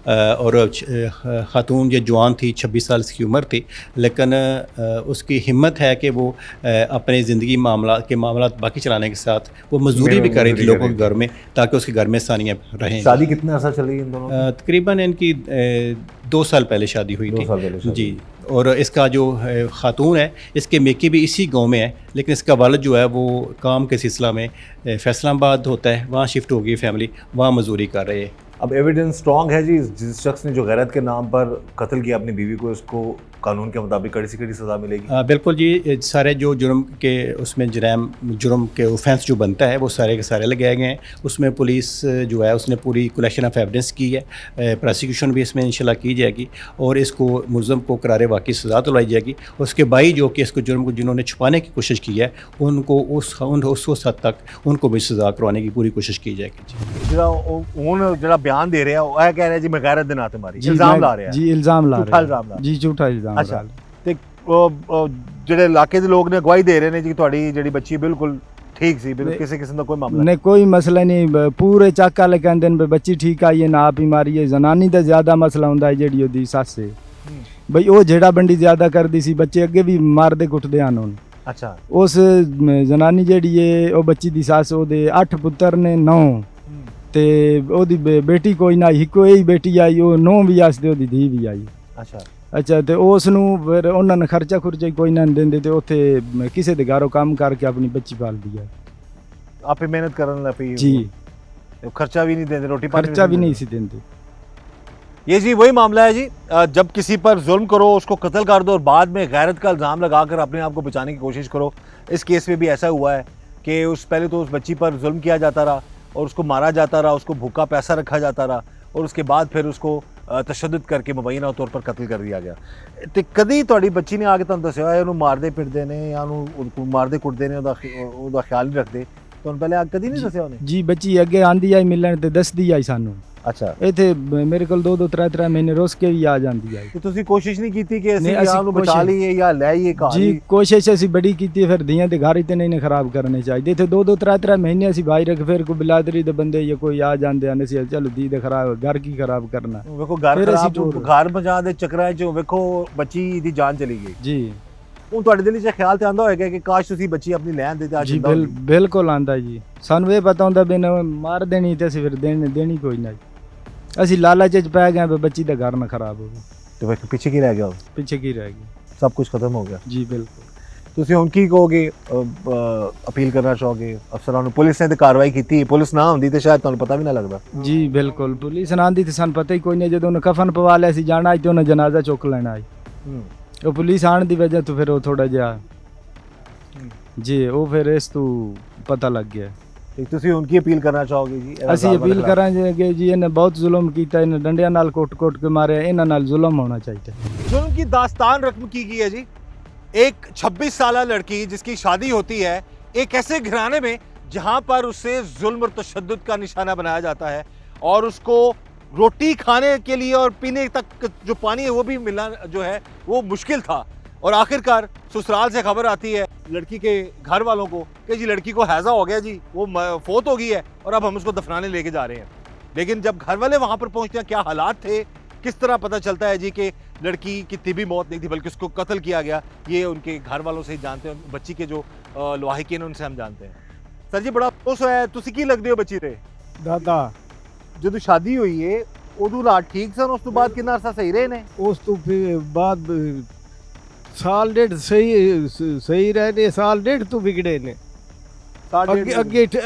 और ख़ातून जो जवान थी, 26 साल की उम्र थी, लेकिन उसकी हिम्मत है कि वो अपने ज़िंदगी मामला बाकी चलाने के साथ वो मजदूरी भी कर रही थी लोगों के घर में, ताकि उसके घर में सानियाँ रहें। शादी कितना अर्सा चली इन दोनों? तकरीबन इनकी 2 साल पहले शादी हुई 2 साल थी पहले जी। और इसका जो ख़ातून है, इसके मेके भी इसी गांव में है, लेकिन इसका वालिद जो है वो काम के सिलसिला में फैसलाबाद होता है, वहाँ शिफ्ट हो गई फैमिली, वहाँ मजदूरी कर रहे हैं। अब एविडेंस स्ट्रॉन्ग है जी, जिस शख्स ने जो गैरत के नाम पर कत्ल किया अपनी बीवी को, उसको कानून के मुताबिक कड़ी से कड़ी सज़ा मिलेगी? बिल्कुल जी। सारे जो जुर्म के उसमें जुर्म के ऑफेंस जो बनता है वो सारे के सारे लगाए गए हैं। उसमें पुलिस जो है उसने पूरी कलेक्शन ऑफ एविडेंस की है, प्रोसिक्यूशन भी इसमें इंशाल्लाह की जाएगी और इसको मुलज़म को करारे वाकई सज़ा दिलवाई जाएगी। उसके बाई जो कि इसको जुर्म को जिन्होंने छुपाने की कोशिश की है, उनको उस हद तक उनको भी सज़ा करवाने की पूरी कोशिश की जाएगी। जो बयान दे रहे हैं वो कह रहे हैं जी मैं गैरत दे नाते मारी, इल्जाम ला रहे हैं जी, इल्जाम ला झूठा रहे इल्जाम ला हैं जी, झूठा इल्जाम अच्छा, ला रहे। ਤੇ ਜਿਹੜੇ ਇਲਾਕੇ ਦੇ ਲੋਕ ਨੇ ਗਵਾਹੀ ਦੇ ਰਹੇ ਨੇ ਜੀ ਤੁਹਾਡੀ ਜਿਹੜੀ ਬੱਚੀ ਬਿਲਕੁਲ ਠੀਕ ਸੀ, ਬਿਲਕੁਲ ਕਿਸੇ ਕਿਸਮ ਦਾ ਕੋਈ ਮਾਮਲਾ नहीं, कोई मसला नहीं। पूरे चक वाले कहते हैं बच्ची ठीक आई है ना, आप ही मारी है। जनानी का ज्यादा मसला होंदा है ਜਿਹੜੀ ਉਹਦੀ ਸੱਸ ਹੈ ਬਈ, ਉਹ ਜਿਹੜਾ ਬੰਡੀ ਜ਼ਿਆਦਾ ਕਰਦੀ ਸੀ, ਬੱਚੇ ਅੱਗੇ ਵੀ ਮਾਰਦੇ ਕੁੱਟਦੇ ਹਨ ਉਹਨੂੰ। ਅੱਛਾ, ਉਸ ਜਨਾਨੀ ਜਿਹੜੀ ਹੈ ਉਹ ਬੱਚੀ ਦੀ ਸੱਸ, ਉਹਦੇ 8 ਪੁੱਤਰ ਨੇ, 9 ਤੇ ਉਹਦੀ ਬੇਟੀ ਕੋਈ ਨਾ, ਇੱਕੋ ਹੀ ਬੇਟੀ ਆਈ, ਉਹ 9 ਵੀ ਆਸਦੇ, ਉਹਦੀ ਧੀ ਵੀ ਆਈ। ਅੱਛਾ ਅੱਛਾ, ਤੇ ਉਸ ਨੂੰ ਫਿਰ ਉਹਨਾਂ ਨੇ ਖਰਚਾ ਕੋਈ ਨਾ ਦਿੰਦੇ ਤੇ ਉੱਥੇ ਕਿਸੇ ਦੇ ਘਰੋਂ ਕੰਮ ਕਰਕੇ ਆਪਣੀ ਬੱਚੀ ਪਾਲਦੀ ਹੈ। ਆਪੇ ਮਿਹਨਤ ਕਰਨ ਲੱਗ ਪਈ जी, खर्चा भी नहीं देते, रोटी पानी खर्चा भी नहीं सी देते। ये जी वही मामला है जी, जब किसी पर जुल्म करो, उसको कत्ल कर दो और बाद में गैरत का इल्ज़ाम लगाकर अपने आप को बचाने की कोशिश करो। इस केस में भी ऐसा हुआ है कि पहले तो उस बच्ची पर जुल्म किया जाता रहा और उसको मारा जाता रहा, उसको भूखा पैसा रखा जाता रहा और उसके बाद फिर उसको तशद्दुद करके मुबैना तौर पर कत्ल कर दिया गया। तो कभी ਤੁਹਾਡੀ ਬੱਚੀ ਨੇ ਆ ਕੇ ਤੁਹਾਨੂੰ ਦੱਸਿਆ ਉਹਨੂੰ ਮਾਰਦੇ ਪਿੱਟਦੇ ਨੇ ਜਾਂ ਉਹਨੂੰ ਮਾਰਦੇ ਕੁੱਟਦੇ ਨੇ, ਉਹਦਾ ਖਿਆਲ ਨਹੀਂ ਰੱਖਦੇ? ਤੁਹਾਨੂੰ ਪਹਿਲੇ ਕਦੀ ਨਹੀਂ ਦੱਸਿਆ ਉਹਨੇ? ਜੀ, ਬੱਚੀ ਅੱਗੇ ਆਂਦੀ ਆਈ ਮਿਲਣ ਤੇ ਦੱਸਦੀ ਆਈ ਸਾਨੂੰ। ਅੱਛਾ, ਇੱਥੇ ਮੇਰੇ ਕੋਲ 2-2 3-3 ਮਹੀਨੇ ਰੁੱਸ ਕੇ ਵੀ ਆ ਜਾਂਦੀ ਆਈ। ਤੇ ਤੁਸੀਂ ਕੋਸ਼ਿਸ਼ ਨਹੀਂ ਕੀਤੀ ਕਿ ਅਸੀਂ ਨਹੀਂ, ਅਸੀਂ ਉਹਨੂੰ ਬਚਾ ਲਈਏ ਜਾਂ ਲੈ ਆਈਏ ਘਰ? ਜੀ, ਕੋਸ਼ਿਸ਼ ਅਸੀਂ ਬੜੀ ਕੀਤੀ, ਫਿਰ ਧੀਆਂ ਦੇ ਘਰ ਹੀ ਤੇ ਨਹੀਂ ਖਰਾਬ ਕਰਨੇ ਚਾਹੀਦੇ। ਇੱਥੇ 2-2 3-3 ਮਹੀਨੇ ਅਸੀਂ ਬਾਹਰ ਰੱਖ, ਫਿਰ ਕੋਈ ਬਿਲਾਦਰੀ ਦੇ ਬੰਦੇ ਜਾਂ ਕੋਈ ਆ ਜਾਂਦੇ ਹਨ, ਅਸੀਂ ਚਲੋ ਧੀ ਦੇ ਖਰਾਬ, ਘਰ ਕੀ ਖਰਾਬ ਕਰਨਾ। ਵੇਖੋ ਘਰ ਫਿਰ ਅਸੀਂ ਖਰਾਬ, ਘਰ ਬਚਾ ਦੇ ਚੱਕਰਾਂ 'ਚ ਵੇਖੋ ਬੱਚੀ ਦੀ ਜਾਨ ਚਲੀ ਗਈ। ਜੀ, ਹੁਣ ਤੁਹਾਡੇ ਦਿਲ 'ਚ ਖਿਆਲ ਤੇ ਆਉਂਦਾ ਹੋਏਗਾ ਕਿ ਕਾਸ਼ ਤੁਸੀਂ ਬੱਚੀ ਆਪਣੀ ਲੈਣ ਦੇ ਤੇ ਜੀ ਬਿਲਕੁਲ ਆਂਦਾ ਜੀ। ਸਾਨੂੰ ਇਹ ਪਤਾ ਹੁੰਦਾ ਵੀ ਨਾ ਮਾਰ ਦੇਣੀ ਤੇ ਅਸੀਂ ਫਿਰ ਦੇਣੀ ਕੋਈ ਨਾ। ਅਸੀਂ ਲਾਲਚ 'ਚ ਪੈ ਗਏ ਵੀ ਬੱਚੀ ਦਾ ਘਰ ਨਾ ਖਰਾਬ ਹੋਵੇ। ਤੇ ਵੇਖੋ ਪਿੱਛੇ ਕੀ ਰਹਿ ਗਿਆ? ਪਿੱਛੇ ਕੀ ਰਹਿ ਗਿਆ? ਸਭ ਕੁਝ ਖਤਮ ਹੋ ਗਿਆ ਜੀ ਬਿਲਕੁਲ। ਤੁਸੀਂ ਹੁਣ ਕੀ ਕਹੋਗੇ, ਅਪੀਲ ਕਰਨਾ ਚਾਹੋਗੇ ਅਫਸਰਾਂ ਨੂੰ? ਪੁਲਿਸ ਨੇ ਤੇ ਕਾਰਵਾਈ ਕੀਤੀ, ਪੁਲਿਸ ਨਾ ਹੁੰਦੀ ਤੇ ਸ਼ਾਇਦ ਤੁਹਾਨੂੰ ਪਤਾ ਵੀ ਨਾ ਲੱਗਦਾ। ਜੀ ਬਿਲਕੁਲ, ਪੁਲਿਸ ਨਾ ਆਂਦੀ ਤੇ ਸਾਨੂੰ ਪਤਾ ਹੀ ਕੋਈ ਨਹੀਂ। ਜਦੋਂ ਉਹਨੇ ਕਫਨ ਪਵਾ ਲਿਆ ਸੀ ਜਾਣਾ ਤੇ ਉਹਨੇ ਜਨਾਜ਼ਾ ਚੁੱਕ ਲੈਣਾ ਸੀ। ਉਹ ਪੁਲਿਸ ਆਣ ਦੀ ਵਜ੍ਹਾ ਤੋਂ ਫਿਰ ਉਹ ਥੋੜਾ ਜਿਹਾ ਜੀ, ਉਹ ਫਿਰ ਇਸ ਤੋਂ ਪਤਾ ਲੱਗ ਗਿਆ। ਤੇ ਤੁਸੀਂ ਹੁਣ ਕੀ ਅਪੀਲ ਕਰਨਾ ਚਾਹੋਗੇ ਜੀ? ਅਸੀਂ ਅਪੀਲ ਕਰਾਂਗੇ ਕਿ ਜੀ ਇਹਨੇ ਬਹੁਤ ਜ਼ੁਲਮ ਕੀਤਾ, ਇਹਨੇ ਡੰਡਿਆਂ ਨਾਲ ਕੁੱਟ-ਕੁੱਟ ਕੇ ਮਾਰਿਆ, ਇਹਨਾਂ ਨਾਲ ਜ਼ੁਲਮ ਹੋਣਾ ਚਾਹੀਦਾ। जुल्म की दास्तान रकम की गई है जी। एक 26 साल लड़की जिसकी शादी होती है एक ऐसे घराने में जहां पर उसे जुल्म और तशद्दुद का निशाना बनाया जाता है और उसको रोटी खाने के लिए और पीने तक जो पानी है वो भी मिलना जो है वो मुश्किल था। और आखिरकार ससुराल से खबर आती है लड़की के घर वालों को कि जी लड़की को हैज़ा हो गया जी, वो फोत हो गई है और अब हम उसको दफनाने लेके जा रहे हैं। लेकिन जब घर वाले वहाँ पर पहुँचते हैं, क्या हालात थे, किस तरह पता चलता है जी कि लड़की की तिबी मौत नहीं थी बल्कि उसको कत्ल किया गया, ये उनके घर वालों से ही जानते हैं, बच्ची के जो लवाहिकीन उनसे हम जानते हैं। ਸਰ ਜੀ ਬੜਾ ਅਫਸੋਸ ਹੋਇਆ, ਤੁਸੀਂ ਕੀ ਲੱਗਦੇ ਹੋ ਬੱਚੀ ਦੇ? ਦਾਦਾ ਜਦੋਂ ਸ਼ਾਦੀ ਹੋਈ ਹੈ ਉਦੋਂ ਹਾਲਾਤ ਠੀਕ ਸਨ, ਉਸ ਤੋਂ ਬਾਅਦ ਕਿੰਨਾ ਅਰਸਾ ਸਹੀ ਰਹੇ ਨੇ? ਉਸ ਤੋਂ ਫਿਰ ਬਾਅਦ ਸਾਲ ਡੇਢ ਸਹੀ ਰਹੇ ਨੇ, ਸਾਲ ਡੇਢ ਤੋਂ ਵਿਗੜੇ ਨੇ।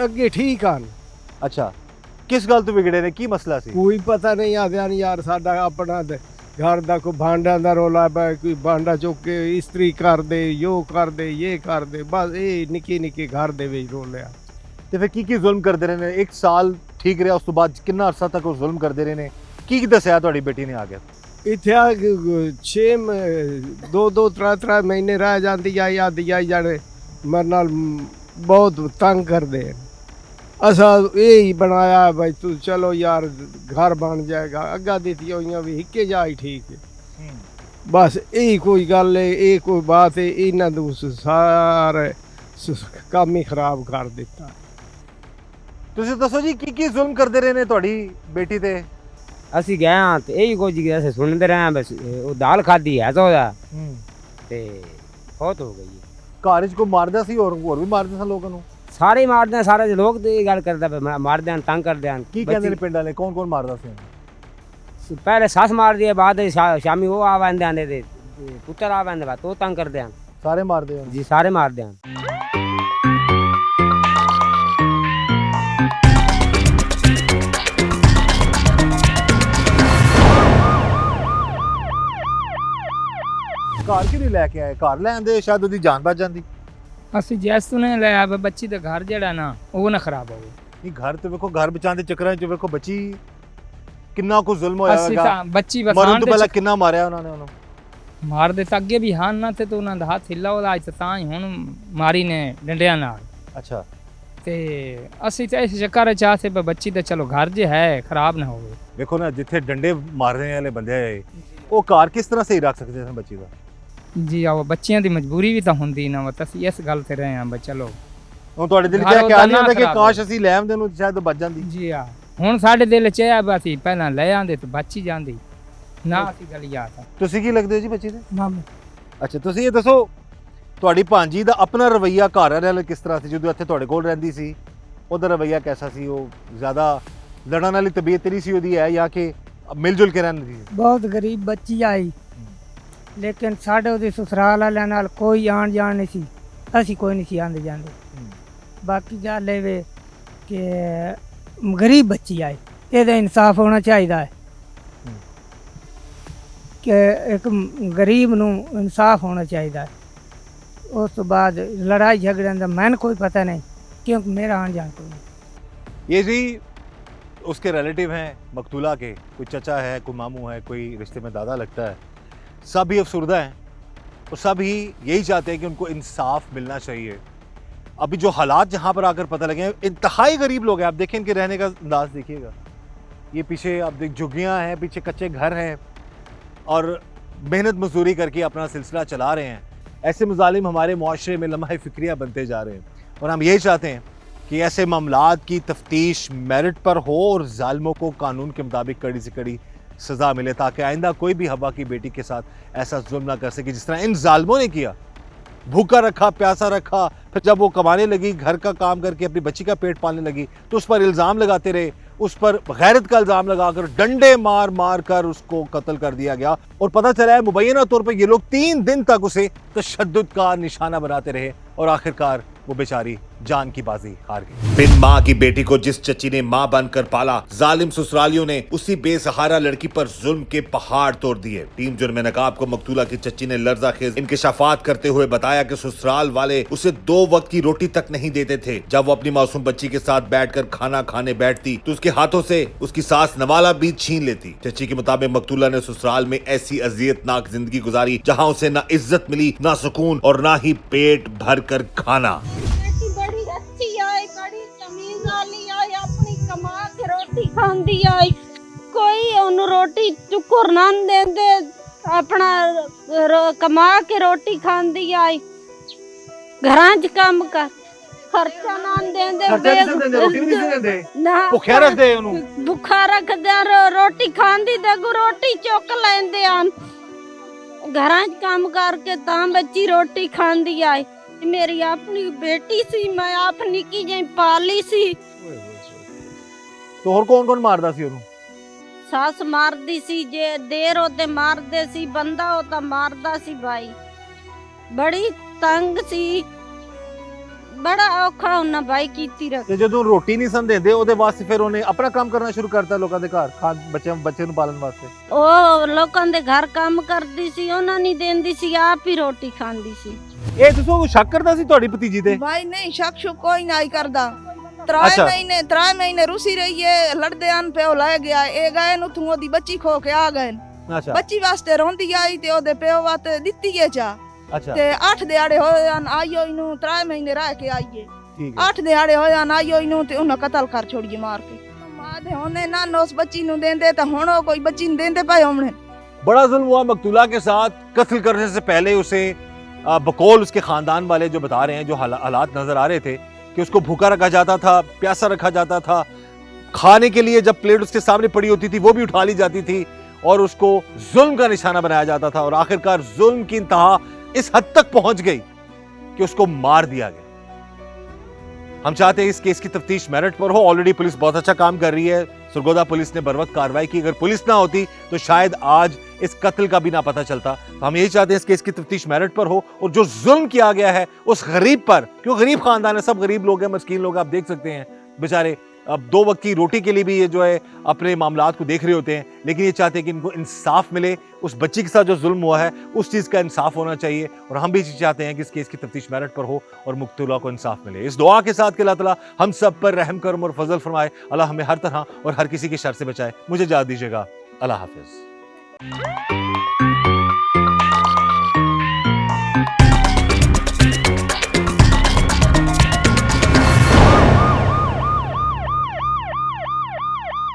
ਅੱਗੇ ਠੀਕ ਹਨ। ਅੱਛਾ, ਕਿਸ ਗੱਲ ਤੋਂ ਵਿਗੜੇ ਨੇ, ਕੀ ਮਸਲਾ ਸੀ? ਕੋਈ ਪਤਾ ਨਹੀਂ ਆਦਿਆਂ ਯਾਰ, ਸਾਡਾ ਆਪਣਾ ਘਰ ਦਾ ਕੋਈ ਭਾਂਡਿਆਂ ਦਾ ਰੋਲਾ ਪੈ, ਕੋਈ ਭਾਂਡਾ ਚੁੱਕ ਕੇ ਇਸਤਰੀ ਕਰਦੇ, ਯੋ ਕਰਦੇ, ਇਹ ਕਰਦੇ, ਬਸ ਇਹ ਨਿੱਕੇ ਨਿੱਕੇ ਘਰ ਦੇ ਵਿੱਚ ਰੋਲਿਆ। ਤੇ ਫਿਰ ਕੀ ਜ਼ੁਲਮ ਕਰਦੇ ਰਹੇ ਨੇ? 1 ਸਾਲ ਠੀਕ ਰਿਹਾ, ਉਸ ਤੋਂ ਬਾਅਦ ਕਿੰਨਾ ਅਰਸਾ ਤੱਕ ਉਹ ਜ਼ੁਲਮ ਕਰਦੇ ਰਹੇ ਨੇ? ਕੀ ਦੱਸਿਆ ਤੁਹਾਡੀ ਬੇਟੀ ਨੇ ਆ ਕੇ? ਇੱਥੇ ਆ 2-3 ਮਹੀਨੇ ਰਹਿ ਜਾਂਦੀ ਆ, ਆਦੀ ਆਈ ਜਾਣੇ ਮੇਰੇ ਨਾਲ ਬਹੁਤ ਤੰਗ ਕਰਦੇ ਹਨ। ਅਸਾਂ ਇਹ ਹੀ ਬਣਾਇਆ ਭਾਈ ਤੂੰ ਚਲੋ ਯਾਰ ਘਰ ਬਣ ਜਾਏਗਾ, ਅੱਗਾ ਦਿੱਤੀ ਹੋਈਆਂ ਵੀ ਹਿੱਕੇ ਜਾ ਹੀ ਠੀਕ ਹੈ। ਬਸ ਇਹ ਕੋਈ ਗੱਲ ਹੈ, ਇਹ ਕੋਈ ਬਾਤ ਹੈ, ਇਹਨਾਂ ਨੂੰ ਸਾਰੇ ਕੰਮ ਹੀ ਖਰਾਬ ਕਰ ਦਿੱਤਾ। ਤੁਸੀਂ ਦੱਸੋ ਜੀ ਕੀ ਜ਼ੁਲਮ ਕਰਦੇ ਰਹੇ ਨੇ ਤੁਹਾਡੀ ਬੇਟੀ ਤੇ? ਅਸੀਂ ਗਏ ਹਾਂ ਤੇ ਇਹੀ ਕੁਝ ਅਸੀਂ ਸੁਣਦੇ ਰਹੇ ਹਾਂ, ਬਸ ਉਹ ਦਾਲ ਖਾਦੀ ਹੈ ਤਾਂ ਉਹਦਾ ਤੇ ਬਹੁਤ ਹੋ ਗਈ। ਘਰ 'ਚ ਕੋਈ ਮਾਰਦਾ ਸੀ, ਹੋਰ ਵੀ ਮਾਰਦੇ ਸਨ ਲੋਕਾਂ ਨੂੰ? ਸਾਰੇ ਹੀ ਮਾਰਦੇ, ਸਾਰੇ ਲੋਕ ਤੇ ਇਹ ਗੱਲ ਕਰਦਾ ਮਾਰਦੇ ਹਨ, ਤੰਗ ਕਰਦੇ ਹਨ। ਕੀ ਕਹਿੰਦੇ ਨੇ ਪਿੰਡ ਵਾਲੇ, ਕੌਣ ਮਾਰਦਾ ਸੀ? ਪਹਿਲੇ ਸੱਸ ਮਾਰਦੀ ਹੈ, ਬਾਅਦ ਸ਼ਾਮੀ ਉਹ ਆ ਜਾਂਦੇ ਹਨ ਤੇ ਪੁੱਤਰ ਆ ਜਾਂਦੇ, ਬਾਅਦ ਉਹ ਤੰਗ ਕਰਦੇ ਹਨ। ਸਾਰੇ ਮਾਰਦੇ ਹਨ ਜੀ? ਸਾਰੇ ਮਾਰਦੇ ਹਨ। ਘਰ ਕਿਉਂ ਨਹੀਂ ਲੈ ਕੇ ਆਏ? ਘਰ ਲੈ ਆਂਦੇ ਸ਼ਾਇਦ ਉਹਦੀ ਜਾਨ ਬਚ ਜਾਂਦੀ। ਅਸੀਂ ਜੈਸੂ ਨੇ ਲਿਆ ਬੱਚੀ ਦਾ ਘਰ ਜਿਹੜਾ ਨਾ ਉਹ ਨਾ ਖਰਾਬ ਹੋਵੇ। ਨਹੀਂ ਘਰ ਤੇ ਵੇਖੋ, ਘਰ ਬਚਾਉਣ ਦੇ ਚੱਕਰਾਂ 'ਚ ਵੇਖੋ ਬੱਚੀ ਕਿੰਨਾ ਕੁ ਜ਼ੁਲਮ ਹੋਇਆ ਅਸੀਂ ਹੈਗਾ। ਤਾਂ ਬੱਚੀ ਮਰਨ ਵਸਾਣ ਤੋਂ ਪਹਿਲਾਂ ਕਿੰਨਾ ਮਾਰਿਆ ਉਹਨਾਂ ਨੇ ਉਹਨੂੰ? ਮਾਰਦੇ ਤਾਂ ਅੱਗੇ ਵੀ ਹਨ ਨਾ, ਤੇ ਉਹਨਾਂ ਦਾ ਹੱਥ ਹਿੱਲਾ ਉਹਦਾ ਅੱਜ ਤਾਂ ਹੀ ਹੁਣ ਮਾਰੀ ਨੇ ਡੰਡਿਆਂ ਨਾਲ। ਅੱਛਾ, ਤੇ ਅਸੀਂ ਤਾਂ ਇਸ ਚੱਕਰ 'ਚ ਆਸੇ ਬੱਚੀ ਦਾ ਚਲੋ ਘਰ ਜੇ ਹੈ ਖਰਾਬ ਨਾ ਹੋਵੇ। ਵੇਖੋ ਨਾ, ਜਿੱਥੇ ਡੰਡੇ ਮਾਰਨੇ ਵਾਲੇ ਬੰਦੇ ਆਏ, ਉਹ ਘਰ ਕਿਸ ਤਰ੍ਹਾਂ ਸਹੀ ਰੱਖ ਸਕਦੇ ਸਨ ਬੱਚੀ ਦਾ? ਜੀ ਆਓ, ਬੱਚਿਆਂ ਦੀ ਮਜਬੂਰੀ ਵੀ ਤਾਂ ਹੁੰਦੀ ਨਾ, ਅਸੀਂ ਇਸ ਗੱਲ ਤੇ ਰਹੇ ਹਾਂ ਬਈ ਚਲੋ। ਹੁਣ ਤੁਹਾਡੇ ਦਿਲ 'ਚ ਘਰ ਇਹ ਖਿਆਲ ਨਹੀਂ ਉਹਦਾ ਆਉਂਦਾ ਕਿ ਨਾ ਕਾਸ਼ ਅਸੀਂ ਲੈ ਆਉਂਦੇ ਨੂੰ, ਸ਼ਾਇਦ ਉਹ ਬਚ ਜਾਂਦੀ? ਜੀ ਆ, ਹੁਣ ਸਾਡੇ ਦਿਲ 'ਚ ਇਹ ਵੀ ਅਸੀਂ ਪਹਿਲਾਂ ਲੈ ਆਂਦੇ ਤੇ ਬਚ ਹੀ ਜਾਂਦੀ ਨਾ, ਅਸੀਂ ਗੱਲ ਯਾਦ ਆ। ਤੁਸੀਂ ਕੀ ਲੱਗਦੇ ਹੋ ਜੀ ਬੱਚੀ ਦੇ? ਮਾਮੇ ਅੱਛਾ, ਤੁਸੀਂ ਇਹ ਦੱਸੋ ਤੁਹਾਡੀ ਭਾਂਜੀ ਦਾ ਆਪਣਾ ਰਵੱਈਆ ਘਰ ਵਾਲਿਆਂ ਨਾਲ ਕਿਸ ਤਰ੍ਹਾਂ ਸੀ? ਜਦੋਂ ਇੱਥੇ ਤੁਹਾਡੇ ਕੋਲ ਰਹਿੰਦੀ ਸੀ ਉਹਦਾ ਰਵੱਈਆ ਕੈਸਾ ਸੀ? ਉਹ ਜ਼ਿਆਦਾ ਲੜਨ ਵਾਲੀ ਤਬੀਅਤ ਨਹੀਂ ਸੀ ਉਹਦੀ, ਹੈ ਜਾਂ ਕਿ ਮਿਲ ਜੁਲ ਕੇ ਰਹਿੰਦੀ ਸੀ? ਬਹੁਤ ਗਰੀਬ ਬੱਚੀ ਆਈ, ਲੇਕਿਨ ਸਾਡੇ ਉਹਦੇ ਸਸੁਰਾਲ ਵਾਲਿਆਂ ਨਾਲ ਕੋਈ ਆਣ ਜਾਣ ਨਹੀਂ ਸੀ, ਅਸੀਂ ਕੋਈ ਨਹੀਂ ਸੀ ਆਉਂਦੇ ਜਾਂਦੇ। ਬਾਕੀ ਗੱਲ ਇਹ ਵੇ ਕਿ ਗਰੀਬ ਬੱਚੀ ਆਈ, ਇਹਦਾ ਇਨਸਾਫ ਹੋਣਾ ਚਾਹੀਦਾ ਹੈ ਕਿ ਇੱਕ ਗਰੀਬ ਨੂੰ ਇਨਸਾਫ ਹੋਣਾ ਚਾਹੀਦਾ ਹੈ। ਉਸ ਤੋਂ ਬਾਅਦ ਲੜਾਈ झगड़े का मैंने कोई पता नहीं, क्योंकि मेरा आन जान कोई नहीं। ये जी उसके रिलेटिव हैं मकतूला के, कोई चचा है, कोई मामू है, कोई रिश्ते में दादा लगता है। सब ही अफसुर्दा हैं और सब ही यही चाहते हैं कि उनको इंसाफ मिलना चाहिए। अभी जो हालात जहाँ पर आकर पता लगे हैं, इंतहाई गरीब लोग हैं। आप देखें इनके रहने का अंदाज देखिएगा, ये पीछे आप देख झुग्गियाँ हैं, पीछे कच्चे घर हैं और मेहनत मजदूरी करके अपना सिलसिला चला रहे हैं। ऐसे मुजालिम हमारे मुआशरे में लम्हा फ़िक्रिया बनते जा रहे हैं और हम यही चाहते हैं कि ऐसे मामलात की तफ्तीश मेरिट पर हो और जालिमों को कानून के मुताबिक कड़ी से कड़ी सज़ा मिले, ताकि आइंदा कोई भी हवा की बेटी के साथ ऐसा जुल्म ना कर सके जिस तरह इन जालिमों ने किया। भूखा रखा, प्यासा रखा, फिर जब वो कमाने लगी, घर का काम करके अपनी बच्ची का पेट पालने लगी तो उस पर इल्ज़ाम लगाते रहे, उस पर गैरत का इल्ज़ाम लगाकर डंडे मार मार कर उसको कत्ल कर दिया गया। और पता चला है मुबैना तौर पर ये लोग 3 दिन तक उसे तशद्दुद का निशाना बनाते रहे और आखिरकार वो बेचारी जान की बाजी हार गई। बिन माँ की बेटी को जिस चची ने माँ बनकर पाला, जालिम ससुरालियों ने उसी बेसहारा लड़की पर जुल्म के पहाड़ तोड़ दिए। टीम जुर्म नकाब को मकतूला की चची ने लर्जाखेज इंकिशाफात करते हुए बताया कि ससुराल वाले उसे 2 वक्त की रोटी तक नहीं देते थे। जब वो अपनी मासूम बच्ची के साथ बैठकर खाना खाने बैठती तो उसके हाथों से उसकी सास नवाला भी छीन लेती। चची के मुताबिक मकतूला ने ससुराल में ऐसी अजियतनाक जिंदगी गुजारी जहाँ उसे न इज्जत मिली, न सुकून और न ही पेट भर कर खाना। बड़ी अच्छी आई, बड़ी तमीज वाली आई, अपनी कमा के रोटी खांदी आई, कोई ओनु रोटी चुकुर ना देंदे, अपना कमा के रोटी खांदी आई, घरां च काम कर खर्चा ना देंदे, ना भुखा रखदे ओनु, भुखा रखदे, रोटी खांदी ते रोटी चुक लैंदे आन, घरां च काम करके तां बच्ची रोटी खांदी आई। मेरी अपनी बेटी सी, मैं अपनी की जे पाली सी। तो और कौन कौन मारदा सी ओनू? सास मारदी सी, जे देर होते मारदे सी, बंदा होता मारदा सी भाई। बड़ी तंग सी, बड़ा औखा होना भाई कीती रख। ਤੇ ਜਦੋਂ ਰੋਟੀ ਨਹੀਂ ਸਨ ਦਿੰਦੇ ਉਹਦੇ ਵਾਸਤੇ ਫਿਰ ਉਹਨੇ ਆਪਣਾ ਕੰਮ ਕਰਨਾ ਸ਼ੁਰੂ ਕਰਤਾ ਲੋਕਾਂ ਦੇ ਘਰ ਖਾਣ ਬੱਚੇ ਨੂੰ ਪਾਲਣ ਵਾਸਤੇ। ਉਹ ਲੋਕਾਂ ਦੇ ਘਰ ਕੰਮ ਕਰਦੀ ਸੀ, ਉਹਨਾਂ ਨਹੀਂ ਦਿੰਦੀ ਸੀ, ਆਪ ਹੀ ਰੋਟੀ ਖਾਂਦੀ ਸੀ। ਇਹ ਦੱਸੋ ਉਹ ਸ਼ੱਕ ਕਰਦਾ ਸੀ ਤੁਹਾਡੀ ਭਤੀਜੀ ਤੇ? भाई नहीं शक शुक कोई नहीं करदा। अच्छा। त्रै महीने रुसी रही है, लड़दे आन पे लै गया। ए गए नु तू ओदी बच्ची खो के आ गए। ਅੱਛਾ बच्ची वास्ते रोंदी आई ते ओदे प्यो वास्ते दित्ती है चा। ਅੱਛਾ ते 8 दिहाड़े होए आन आईयो इनु 3 महीने रह के आईए। ਠੀਕ ਹੈ। 8 दिहाड़े होए आन आईयो इनु ते उन्हें कत्ल कर छोड़िए मार के। मां दे होने ना उस बच्ची नु देंदे ते हुण ओ कोई बच्ची नु देंदे पाए हमने। बड़ा जुल्म हुआ मकतूला के साथ। कत्ल करने से पहले उसे बकौल उसके खानदान वाले जो बता रहे हैं, जो हालात नजर आ रहे थे कि उसको भूखा रखा जाता था, प्यासा रखा जाता था, खाने के लिए जब प्लेट उसके सामने पड़ी होती थी वो भी उठा ली जाती थी और उसको जुल्म का निशाना बनाया जाता था। और आखिरकार जुल्म की इंतहा इस हद तक पहुंच गई कि उसको मार दिया गया। हम चाहते हैं इस केस की तफ्तीश मेरिट पर हो। ऑलरेडी पुलिस बहुत अच्छा काम कर रही है। सुरगोदा पुलिस ने बर वक्त कार्रवाई की। अगर पुलिस ना होती तो शायद आज इस कत्ल का भी ना पता चलता। तो हम यही चाहते हैं इस केस की तफ्तीश मेरिट पर हो और जो जुल्म किया गया है उस गरीब पर, क्यों गरीब खानदान है, सब गरीब लोग हैं, मस्कीन लोग, आप देख सकते हैं बेचारे अब 2 वक्त की रोटी के लिए भी ये जो है अपने मामलात को देख रहे होते हैं, लेकिन ये चाहते हैं कि इनको इंसाफ मिले। उस बच्ची के साथ जो जुल्म हुआ है उस चीज़ का इंसाफ होना चाहिए और हम भी चाहते हैं कि इस केस की तफ्तीश मेरिट पर हो और मुक्तुला को इंसाफ मिले। इस दुआ के साथ कि अल्लाह ताला हम सब पर रहम करम और फजल फरमाए। अल्लाह हमें हर तरह और हर किसी की शर से बचाए। मुझे इजाज़त दीजिएगा। अल्लाह हाफिज़।